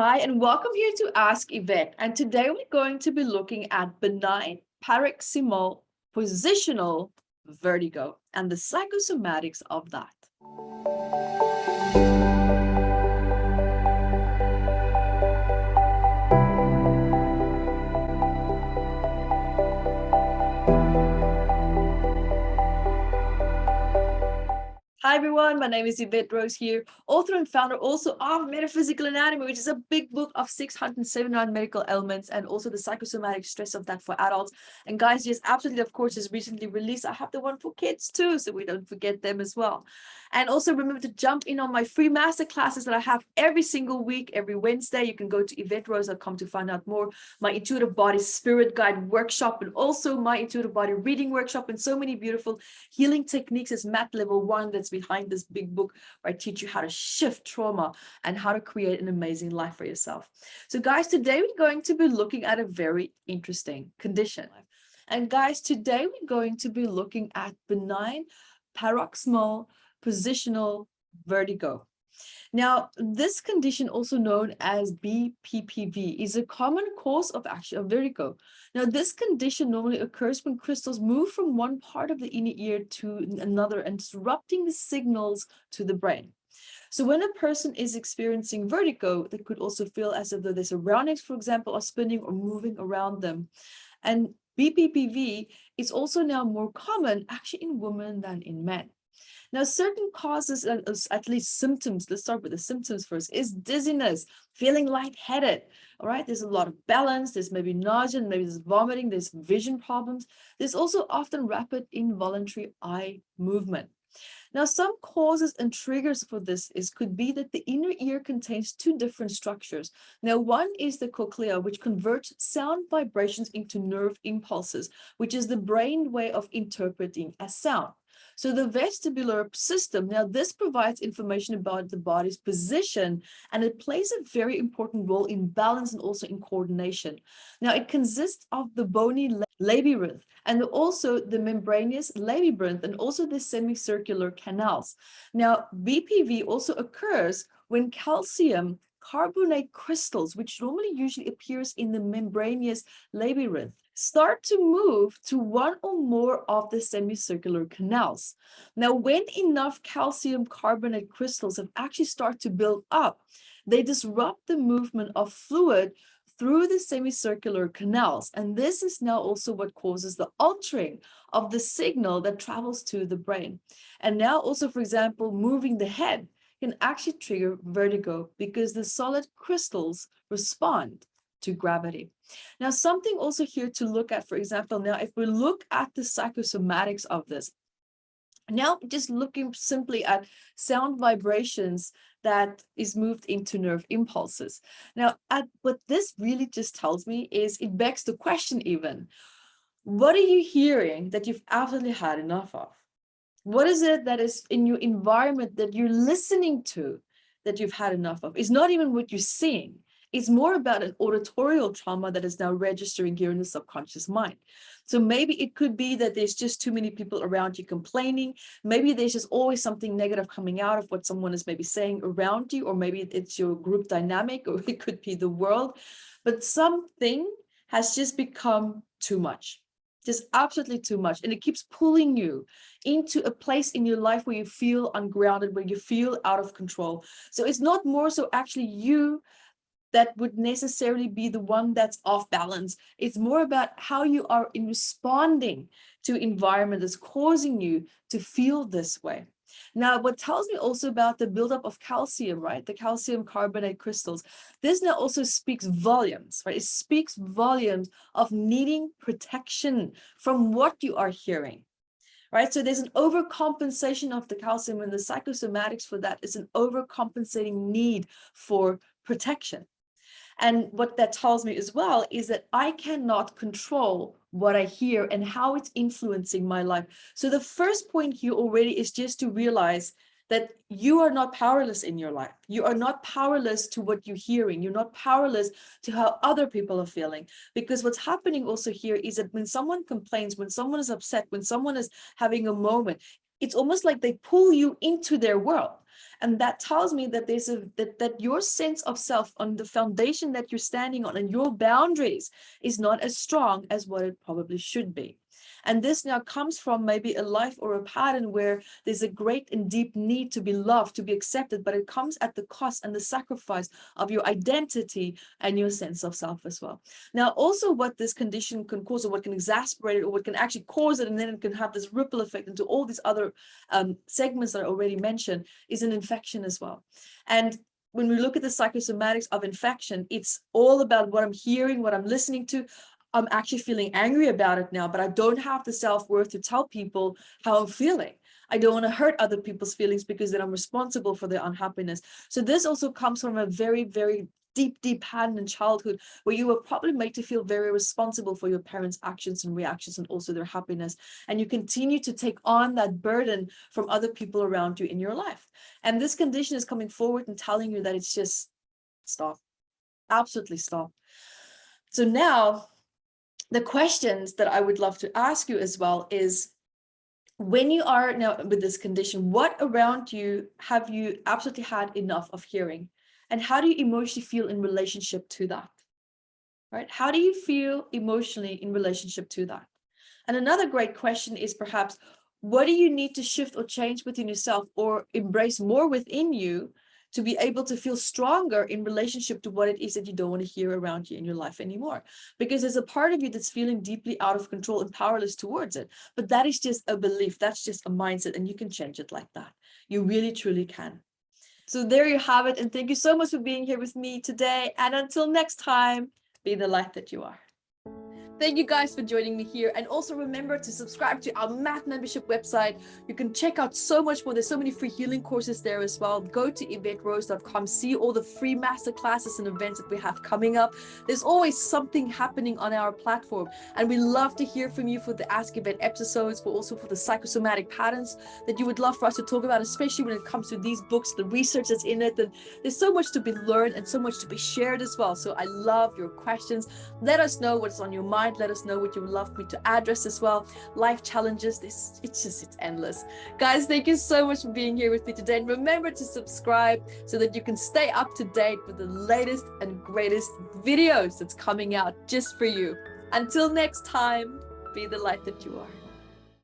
Hi, and welcome here to Ask Evette. And today we're going to be looking at benign paroxysmal positional vertigo and the psychosomatics of that. Hi everyone, my name is Evette Rose here, author and founder also of Metaphysical Anatomy, which is a big book of 679 medical ailments and also the psychosomatic stress of that for adults. And guys, yes, absolutely, of course, is recently released. I have the one for kids too, so we don't forget them as well. And also remember to jump in on my free masterclasses that I have every single week, every Wednesday. You can go to evetterose.com to find out more. My Intuitive Body Spirit Guide workshop and also my Intuitive Body Reading workshop and so many beautiful healing techniques is Math Level 1 that's behind this big book where I teach you how to shift trauma and how to create an amazing life for yourself. So guys, today we're going to be looking at a very interesting condition. And guys, today we're going to be looking at benign paroxysmal positional vertigo. Now, this condition, also known as BPPV, is a common cause of vertigo. Now, this condition normally occurs when crystals move from one part of the inner ear to another and disrupting the signals to the brain. So when a person is experiencing vertigo, they could also feel as if their surroundings, for example, are spinning or moving around them. And BPPV is also now more common actually in women than in men. Now, certain causes, at least symptoms, let's start with the symptoms first, is dizziness, feeling lightheaded, all right? There's a lot of balance, there's maybe nausea, maybe there's vomiting, there's vision problems. There's also often rapid involuntary eye movement. Now, some causes and triggers for this could be that the inner ear contains two different structures. Now, one is the cochlea, which converts sound vibrations into nerve impulses, which is the brain way of interpreting a sound. So the vestibular system, now this provides information about the body's position, and it plays a very important role in balance and also in coordination. Now it consists of the bony labyrinth and also the membranous labyrinth and also the semicircular canals. Now BPV also occurs when calcium carbonate crystals, which normally usually appears in the membranous labyrinth, start to move to one or more of the semicircular canals. Now, when enough calcium carbonate crystals have actually started to build up, they disrupt the movement of fluid through the semicircular canals. And this is now also what causes the altering of the signal that travels to the brain. And now also, for example, moving the head can actually trigger vertigo because the solid crystals respond to gravity. Now, something also here to look at, for example, now if we look at the psychosomatics of this, now just looking simply at sound vibrations that is moved into nerve impulses. Now, what this really just tells me is it begs the question even, what are you hearing that you've absolutely had enough of? What is it that is in your environment that you're listening to that you've had enough of? It's not even what you're seeing. It's more about an auditorial trauma that is now registering here in the subconscious mind. So maybe it could be that there's just too many people around you complaining. Maybe there's just always something negative coming out of what someone is maybe saying around you, or maybe it's your group dynamic, or it could be the world. But something has just become too much. Just absolutely too much. And it keeps pulling you into a place in your life where you feel ungrounded, where you feel out of control. So it's not more so actually you that would necessarily be the one that's off balance. It's more about how you are in responding to environment that's causing you to feel this way. Now, what tells me also about the buildup of calcium, right? The calcium carbonate crystals. This now also speaks volumes, right? It speaks volumes of needing protection from what you are hearing, right? So there's an overcompensation of the calcium, and the psychosomatics for that is an overcompensating need for protection. And what that tells me as well is that I cannot control what I hear and how it's influencing my life. So the first point here already is just to realize that you are not powerless in your life. You are not powerless to what you're hearing. You're not powerless to how other people are feeling. Because what's happening also here is that when someone complains, when someone is upset, when someone is having a moment, it's almost like they pull you into their world. And that tells me that there's that your sense of self on the foundation that you're standing on and your boundaries is not as strong as what it probably should be. And this now comes from maybe a life or a pattern where there's a great and deep need to be loved, to be accepted, but it comes at the cost and the sacrifice of your identity and your sense of self as well. Now, also what this condition can cause, or what can exacerbate it, or what can actually cause it, and then it can have this ripple effect into all these other segments that I already mentioned, is an infection as well. And when we look at the psychosomatics of infection, it's all about what I'm hearing, what I'm listening to. I'm actually feeling angry about it now, but I don't have the self-worth to tell people how I'm feeling. I don't want to hurt other people's feelings because then I'm responsible for their unhappiness. So this also comes from a very, very deep pattern in childhood where you were probably made to feel very responsible for your parents' actions and reactions and also their happiness. And you continue to take on that burden from other people around you in your life. And this condition is coming forward and telling you that it's just stop. Absolutely stop. So now, the questions that I would love to ask you as well is, when you are now with this condition, what around you have you absolutely had enough of hearing? And how do you emotionally feel in relationship to that? Right? How do you feel emotionally in relationship to that? And another great question is perhaps, what do you need to shift or change within yourself or embrace more within you to be able to feel stronger in relationship to what it is that you don't want to hear around you in your life anymore? Because there's a part of you that's feeling deeply out of control and powerless towards it. But that is just a belief. That's just a mindset, and you can change it like that. You really, truly can. So there you have it. And thank you so much for being here with me today. And until next time, be the light that you are. Thank you guys for joining me here. And also remember to subscribe to our math membership website. You can check out so much more. There's so many free healing courses there as well. Go to evetterose.com, see all the free masterclasses and events that we have coming up. There's always something happening on our platform. And we love to hear from you for the Ask Evette episodes, but also for the psychosomatic patterns that you would love for us to talk about, especially when it comes to these books, the research that's in it. And there's so much to be learned and so much to be shared as well. So I love your questions. Let us know what's on your mind. Let us know what you would love me to address as well. Life challenges, it's endless. Guys, thank you so much for being here with me today. And remember to subscribe so that you can stay up to date with the latest and greatest videos that's coming out just for you. Until next time, be the light that you are.